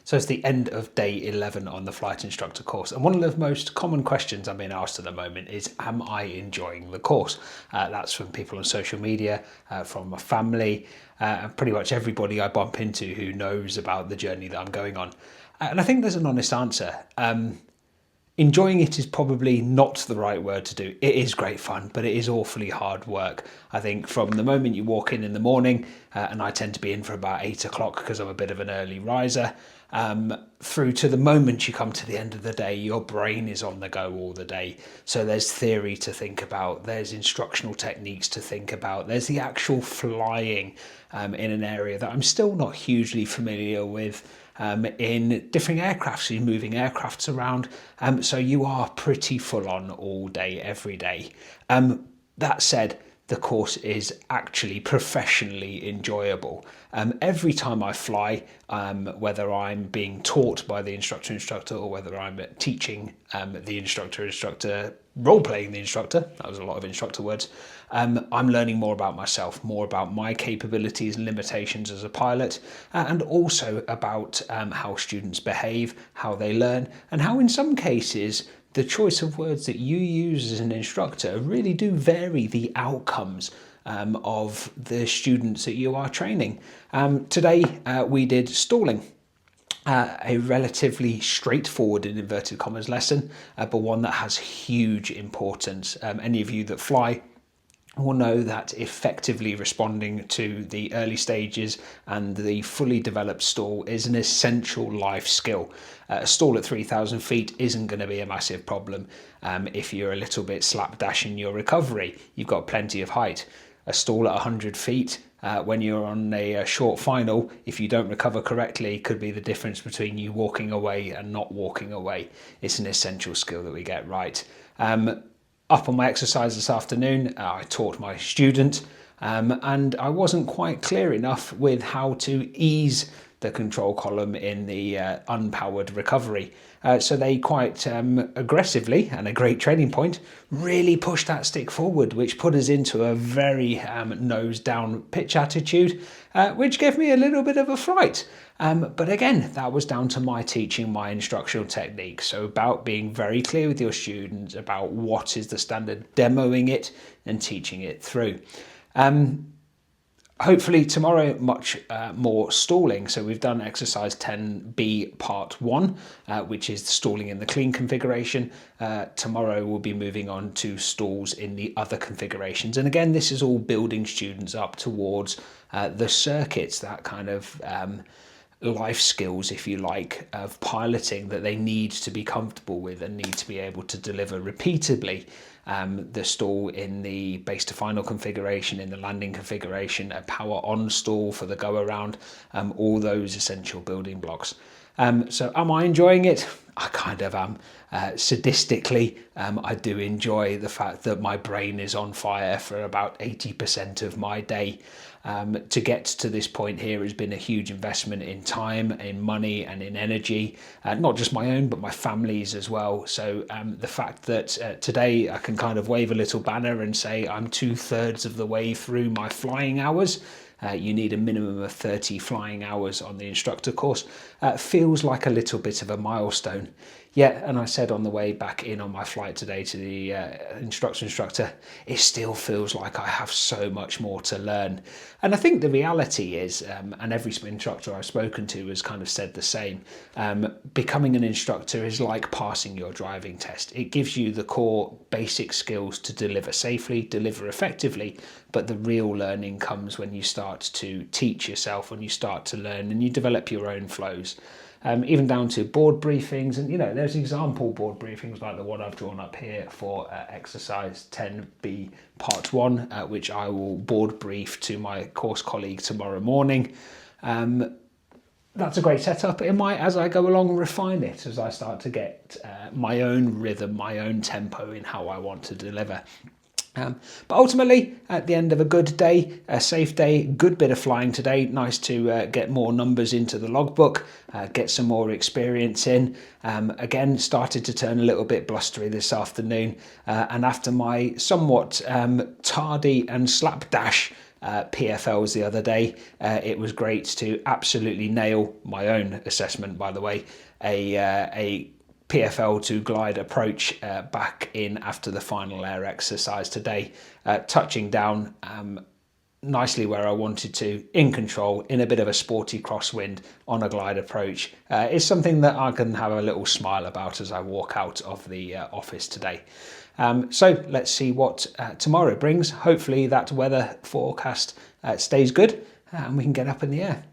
So it's the end of day 11 on the Flight Instructor course. And one of the most common questions I'm being asked at the moment is, am I enjoying the course? That's from people on social media, from my family, and pretty much everybody I bump into who knows about the journey that I'm going on. And I think there's an honest answer. Enjoying it is probably not the right word to do. It is great fun, but it is awfully hard work. I think from the moment you walk in the morning, and I tend to be in for about 8 o'clock because I'm a bit of an early riser, through to the moment you come to the end of the day, your brain is on the go all the day. So there's theory to think about, there's instructional techniques to think about, there's the actual flying in an area that I'm still not hugely familiar with. In different aircrafts, so you're moving aircrafts around, so you are pretty full on all day, every day. That said, the course is actually professionally enjoyable. Every time I fly, whether I'm being taught by the instructor or whether I'm teaching the instructor, role-playing the instructor, that was a lot of instructor words, I'm learning more about myself, more about my capabilities and limitations as a pilot, and also about how students behave, how they learn, and how in some cases the choice of words that you use as an instructor really do vary the outcomes of the students that you are training. Today we did stalling. A relatively straightforward, in inverted commas, lesson, but one that has huge importance. Any of you that fly will know that effectively responding to the early stages and the fully developed stall is an essential life skill. A stall at 3,000 feet isn't going to be a massive problem if you're a little bit slapdash in your recovery. You've got plenty of height. A stall at 100 feet when you're on a short final, if you don't recover correctly, could be the difference between you walking away and not walking away. It's an essential skill that we get right. Up on my exercise this afternoon, I taught my student, and I wasn't quite clear enough with how to ease the control column in the unpowered recovery. So they quite aggressively, and a great training point, really pushed that stick forward, which put us into a very nose down pitch attitude, which gave me a little bit of a fright. But again, that was down to my teaching, my instructional technique. So about being very clear with your students about what is the standard, demoing it and teaching it through. Hopefully tomorrow, much more stalling. So we've done exercise 10B part 1, which is stalling in the clean configuration. Tomorrow we'll be moving on to stalls in the other configurations. And again, this is all building students up towards the circuits, that kind of life skills, if you like, of piloting that they need to be comfortable with and need to be able to deliver repeatedly. The stall in the base to final configuration, in the landing configuration, a power on stall for the go around, all those essential building blocks. So am I enjoying it? I kind of am. Sadistically, I do enjoy the fact that my brain is on fire for about 80% of my day. To get to this point here has been a huge investment in time, in money and in energy, not just my own, but my family's as well. So the fact that today I can kind of wave a little banner and say I'm 2/3 of the way through my flying hours. You need a minimum of 30 flying hours on the instructor course. Feels like a little bit of a milestone. Yeah, and I said on the way back in on my flight today to the instructor, it still feels like I have so much more to learn. And I think the reality is, and every instructor I've spoken to has kind of said the same, becoming an instructor is like passing your driving test. It gives you the core basic skills to deliver safely, deliver effectively, but the real learning comes when you start to teach yourself, when you start to learn and you develop your own flows. Even down to board briefings, and there's example board briefings like the one I've drawn up here for exercise 10B part 1, which I will board brief to my course colleague tomorrow morning. That's a great setup. It might, as I go along, refine it as I start to get my own rhythm, my own tempo in how I want to deliver. But ultimately, at the end of a good day, a safe day, good bit of flying today, nice to get more numbers into the logbook, get some more experience in. Again, started to turn a little bit blustery this afternoon, and after my somewhat tardy and slapdash PFLs the other day. It was great to absolutely nail my own assessment, by the way, a PFL to glide approach back in after the final air exercise today, touching down nicely where I wanted to, in control, in a bit of a sporty crosswind on a glide approach. Is something that I can have a little smile about as I walk out of the office today. So let's see what tomorrow brings. Hopefully that weather forecast stays good and we can get up in the air.